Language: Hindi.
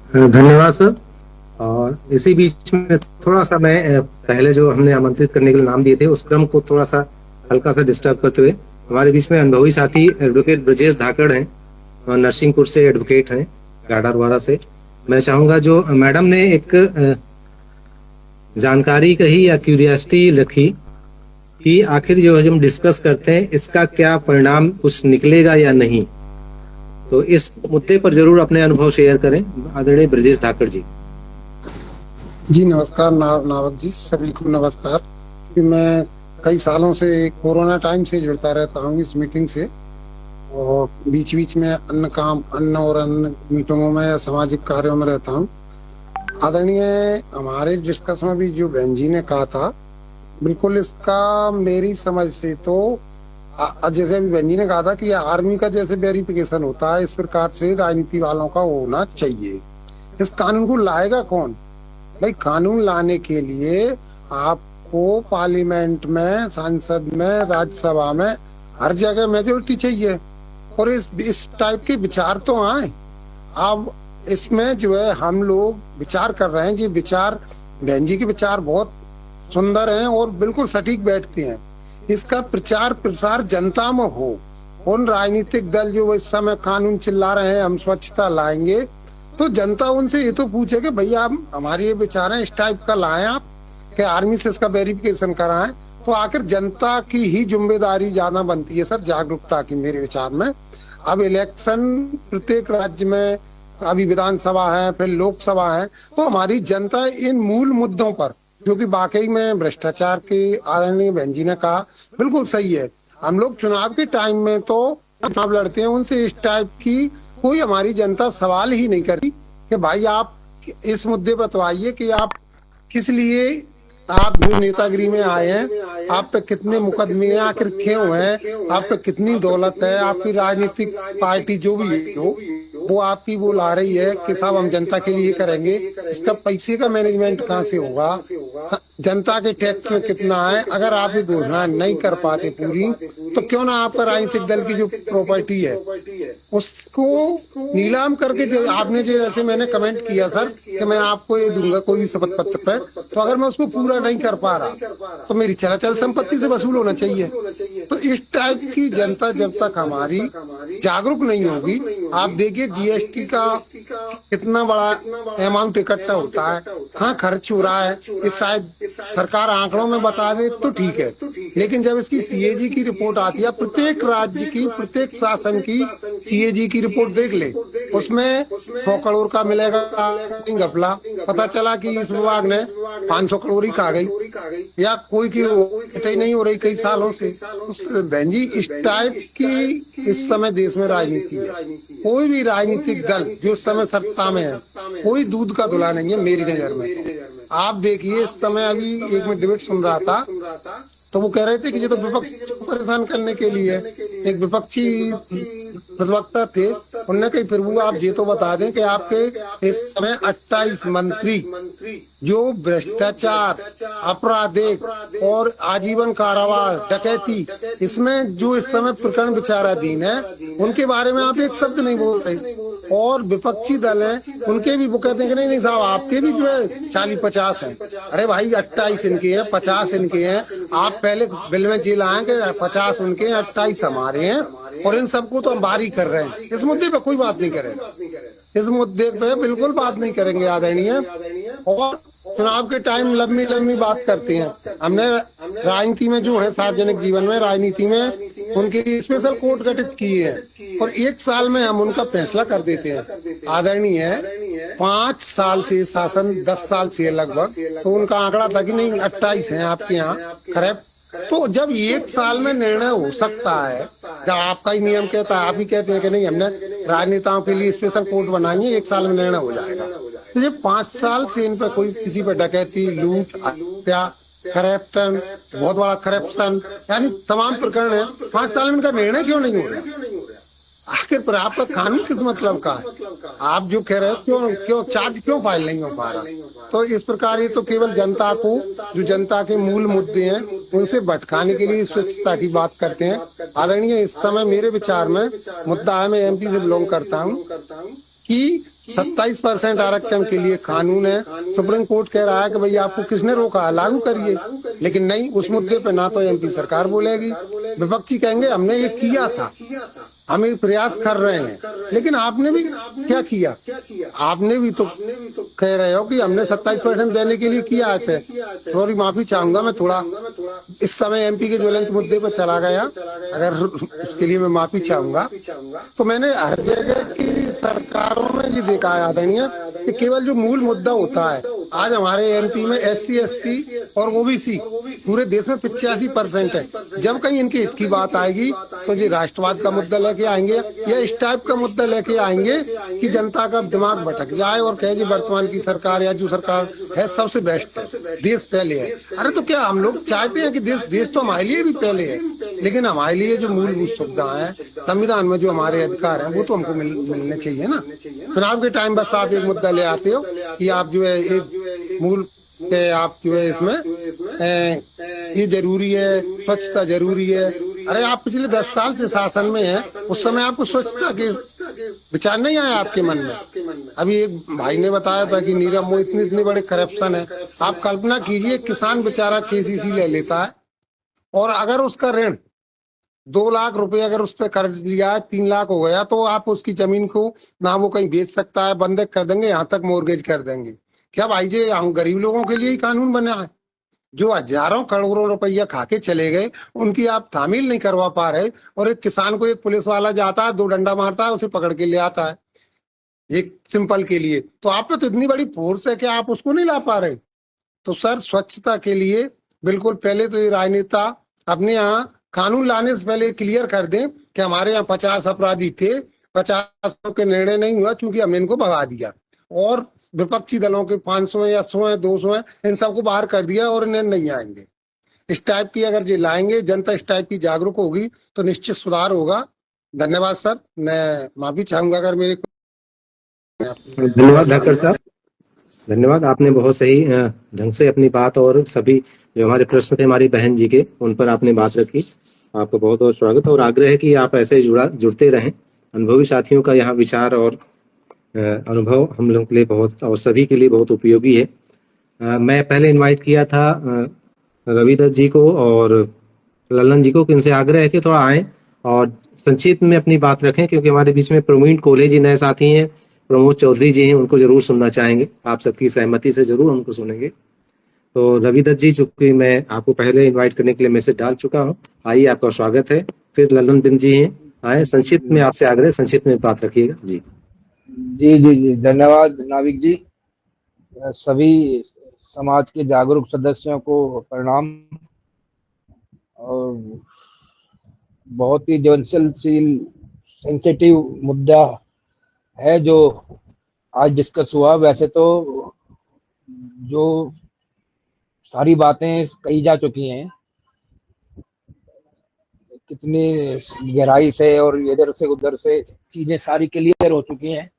धन्यवाद सर। और इसी बीच में थोड़ा सा मैं पहले जो हमने आमंत्रित करने के लिए नाम दिए थे उस क्रम को थोड़ा सा हल्का सा डिस्टर्ब करते हुए हमारे बीच में अनुभवी साथी एडवोकेट ब्रजेश धाकड़ हैं और नरसिंहपुर से एडवोकेट हैं, गाड़ारवाड़ा से। मैं चाहूंगा जो मैडम ने एक जानकारी कही या क्यूरियोसिटी रखी कि आखिर जो हम डिस्कस करते हैं इसका क्या परिणाम कुछ निकलेगा या नहीं, तो इस मुद्दे पर जरूर अपने अनुभव शेयर करें आदरणीय ब्रजेश धाकड़ जी। जी नमस्कार नावक जी, सभी को नमस्कार। कि मैं कई सालों से कोरोना टाइम से जुड़ता रहता हूँ इस मीटिंग से, और बीच बीच में अन्य और अन्य मीटिंगों में या सामाजिक कार्यों में रहता हूँ। आदरणीय हमारे डिस्कस में भी जो बहन जी ने कहा था, बिल्कुल इसका मेरी समझ से तो जैसे अभी बहन जी ने कहा था कि आर्मी का जैसे वेरिफिकेशन होता है, इस प्रकार से राजनीति वालों का होना चाहिए। इस कानून को लाएगा कौन? भाई कानून लाने के लिए आपको पार्लियामेंट में, संसद में, राज्यसभा में, हर जगह मेजोरिटी चाहिए और इस टाइप के विचार तो आए। अब इसमें जो है हम लोग विचार कर रहे हैं, ये विचार बहन जी के विचार बहुत सुंदर हैं और बिल्कुल सटीक बैठते हैं। इसका प्रचार प्रसार जनता में हो। उन राजनीतिक दल जो इस समय कानून चिल्ला रहे हैं हम स्वच्छता लाएंगे, तो जनता उनसे ये तो पूछे कि भैया आप हमारे ये विचार हैं, इस टाइप का लाएं आप कि आर्मी से इसका वेरिफिकेशन कराएं। तो आखिर जनता की ही जिम्मेदारी ज्यादा बनती है सर, जागरूकता की मेरे विचार में। अब इलेक्शन प्रत्येक राज्य में, अभी विधानसभा है, फिर लोकसभा है, तो हमारी जनता इन मूल मुद्दों पर, जो कि वाकई में भ्रष्टाचार के आदरणीय बहन जी ने कहा बिल्कुल सही है। हम लोग चुनाव के टाइम में तो चुनाव लड़ते हैं, उनसे इस टाइप की कोई हमारी जनता सवाल ही नहीं करती कि भाई आप इस मुद्दे पर तो आइए कि आप किस लिए, आप जो नेतागिरी में आए हैं, आप पे कितने मुकदमे हैं, आखिर क्यों हैं, आप पे कितनी दौलत है, आपकी राजनीतिक पार्टी जो भी हो वो आपकी वो ला रही है कि साहब हम जनता के लिए करेंगे, इसका पैसे का मैनेजमेंट कहाँ से होगा, जनता के टैक्स में कितना है। अगर आप ये घोषणा नहीं कर पाते पूरी, तो क्यों ना आपका राजनीतिक दल की जो प्रॉपर्टी है उसको नीलाम करके, जो आपने जैसे मैंने कमेंट किया सर कि मैं आपको ये दूंगा कोई भी शपथ पत्र पे, तो अगर मैं उसको पूरा नहीं कर पा रहा तो मेरी चल संपत्ति से वसूल होना चाहिए। तो इस टाइप की जनता जब तक हमारी जागरूक नहीं होगी, आप देखिए जीएसटी का कितना बड़ा अमाउंट इकट्ठा होता है, कहाँ खर्च हो रहा है, इस शायद सरकार आंकड़ों में बता दे तो ठीक है, लेकिन जब इसकी सीएजी की रिपोर्ट आती है, प्रत्येक राज्य की, प्रत्येक शासन की सीएजी की रिपोर्ट देख ले, उसमें 100 करोड़ का मिलेगा घपला, पता चला कि इस विभाग ने 500 करोड़ ही खा गई, या कोई की कटाई नहीं हो रही कई सालों से। बहन जी इस टाइप की इस समय देश में राजनीति है। कोई भी राजनीतिक दल जो इस समय सत्ता में है, कोई दूध का धुला नहीं है मेरी नजर में। तो आप देखिए इस समय अभी एक में डिबेट सुन रहा था, तो वो कह रहे थे कि ये तो विपक्ष को परेशान करने के लिए, एक विपक्षी प्रवक्ता थे, उन्होंने कही फिर वो आप ये तो बता दें कि आपके इस समय 28 मंत्री जो भ्रष्टाचार, आपराधिक और आजीवन कारावास, डकैती, इसमें जो इस समय प्रकरण विचाराधीन है, उनके बारे में आप एक शब्द नहीं बोल रहे। और विपक्षी दल हैं उनके भी वो कहते हैं कि नहीं साहब आपके भी जो है 40-50 हैं। अरे भाई 28 इनके हैं, 50 इनके हैं, आप पहले बिल में जेल आएंगे, 50 उनके हैं, 28 हमारे हैं, और इन सबको तो हम बारी कर रहे हैं। इस मुद्दे पे कोई बात नहीं करेगा, इस मुद्दे पे बिल्कुल बात नहीं करेंगे आदरणीय। और चुनाव के टाइम लंबी लंबी बात करते हैं। हमने राजनीति में जो है, सार्वजनिक जीवन में, राजनीति में उनके लिए स्पेशल कोर्ट गठित किए हैं और 1 साल में हम उनका फैसला कर देते हैं। आदरणीय 5 साल से शासन, 10 साल से लगभग, तो उनका आंकड़ा था कि नहीं 28 है आपके यहाँ, करेक्ट। तो जब 1 साल में निर्णय हो सकता है, जब आपका ही नियम कहता है, आप ही कहते हैं कि नहीं हमने राजनेताओं के लिए स्पेशल कोर्ट बनाएंगे, 1 साल में निर्णय हो जाएगा, तो ये 5 साल से इन पर कोई किसी पर डकैती, लूट, हत्या, करप्शन, बहुत बड़ा करप्शन, यानी तमाम प्रकरण है, 5 साल में इनका निर्णय क्यों नहीं हो रहा? आखिर पर आपका कानून किस मतलब का है? आप जो कह रहे हो क्यों चार्ज क्यों फाइल नहीं हो पा रहा? तो इस प्रकार ये तो केवल जनता को, जो जनता के मूल मुद्दे हैं उनसे भटकाने के लिए स्वच्छता की बात करते हैं। आदरणीय इस समय मेरे विचार में मुद्दा है, मैं एमपी से बिलोंग करता हूँ, कि 27% आरक्षण के लिए कानून है। सुप्रीम कोर्ट कह रहा है कि भाई आपको किसने रोका, लागू करिए। लेकिन नहीं, उस मुद्दे पे ना तो एमपी सरकार बोलेगी, विपक्षी कहेंगे हमने ये किया था, हम ये प्रयास कर रहे हैं। लेकिन आपने भी क्या किया, आपने भी तो कह रहे हो कि हमने 27% देने के लिए किया है। सॉरी, माफी चाहूंगा, मैं थोड़ा इस समय एमपी के ज्वलंत मुद्दे पर चला गया, अगर उसके लिए मैं माफी चाहूंगा। तो मैंने हर जगह की सरकारों में ये देखा है आदरणीय कि केवल जो मूल मुद्दा होता है, आज हमारे एमपी में SC ST और OBC पूरे देश में 85% है। जब कहीं इनके हित की बात आएगी तो ये राष्ट्रवाद का मुद्दा लेके आएंगे या इस टाइप का मुद्दा लेके आएंगे कि जनता का दिमाग भटक जाए और कहे जी वर्तमान की सरकार या जो सरकार है सबसे बेस्ट है, देश पहले है। अरे तो क्या हम लोग चाहते हैं कि देश तो हमारे लिए भी पहले है, लेकिन हमारे लिए जो मूलभूत सुविधा है, संविधान में जो हमारे अधिकार हैं, वो तो हमको मिलने चाहिए ना। चुनाव के टाइम बस आप एक मुद्दा ले आते हो कि आप जो है एक मूल के आप जो है इसमें ये जरूरी है, स्वच्छता जरूरी है। अरे आप पिछले 10 साल से शासन में हैं, उस समय आपको स्वच्छता के विचार नहीं आया आपके मन में। अभी एक भाई ने बताया था कि नीरव मोदी इतने बड़े करप्शन है। आप कल्पना कीजिए, किसान बेचारा KCC ले लेता है और अगर उसका ऋण 2 लाख रुपए अगर उस पर कर्ज लिया है, 3 लाख हो गया, तो आप उसकी जमीन को ना वो कहीं बेच सकता है, बंधक कर देंगे, यहाँ तक मोर्गेज कर देंगे। क्या भाई जी, हम गरीब लोगों के लिए ही कानून बना है? जो हजारों करोड़ों रुपया खा के चले गए, उनकी आप तामील नहीं करवा पा रहे। और एक किसान को एक पुलिस वाला जाता है, 2 डंडा मारता है, उसे पकड़ के ले आता है एक सिंपल के लिए। तो आप पे तो इतनी बड़ी फोर्स है कि आप उसको नहीं ला पा रहे। तो सर, स्वच्छता के लिए बिल्कुल पहले तो ये राजनेता अपने यहाँ कानून लाने से पहले क्लियर कर दें कि हमारे यहाँ 50 अपराधी थे, 50 के निर्णय नहीं हुआ क्योंकि हमने इनको भगा दिया, और विपक्षी दलों के 500 या 100 है, 200 है, इन सबको बाहर कर दिया और इन्हें नहीं आएंगे। इस टाइप की अगर ये लाएंगे, जनता इस टाइप की जागरूक होगी तो निश्चित सुधार होगा। धन्यवाद सर, मैं माफी चाहूंगा अगर मेरे धन्यवाद डॉक्टर साहब, धन्यवाद। आपने बहुत सही ढंग से अपनी बात और सभी जो हमारे प्रश्न थे हमारी बहन जी के, उन पर आपने बात रखी। आपका बहुत बहुत स्वागत और आग्रह है कि आप ऐसे जुड़ते रहें। अनुभवी साथियों का यहाँ विचार और अनुभव हम लोगों के लिए बहुत और सभी के लिए बहुत उपयोगी है। मैं पहले इनवाइट किया था रविदत्त जी को और ललन जी को, कि उनसे आग्रह है कि थोड़ा आएं और संक्षिप्त में अपनी बात रखें, क्योंकि हमारे बीच में प्रवीण कोल्हे जी नए साथी हैं, प्रमोद चौधरी जी हैं, उनको जरूर सुनना चाहेंगे। आप सबकी सहमति से जरूर उनको सुनेंगे। तो रविदत्त जी, चूंकि मैं आपको पहले इनवाइट करने के लिए मैसेज डाल चुका हूँ, आइए, आपका स्वागत है। फिर ललन बिंद जी हैं, आए, संक्षिप्त में आपसे आग्रह, संक्षिप्त में बात रखिएगा जी। जी, धन्यवाद नाविक जी। सभी समाज के जागरूक सदस्यों को प्रणाम। और बहुत ही ज्वलनशील सेंसिटिव मुद्दा है जो आज डिस्कस हुआ। वैसे तो जो सारी बातें कही जा चुकी हैं, कितनी गहराई से और इधर से उधर से चीजें सारी क्लियर हो चुकी हैं।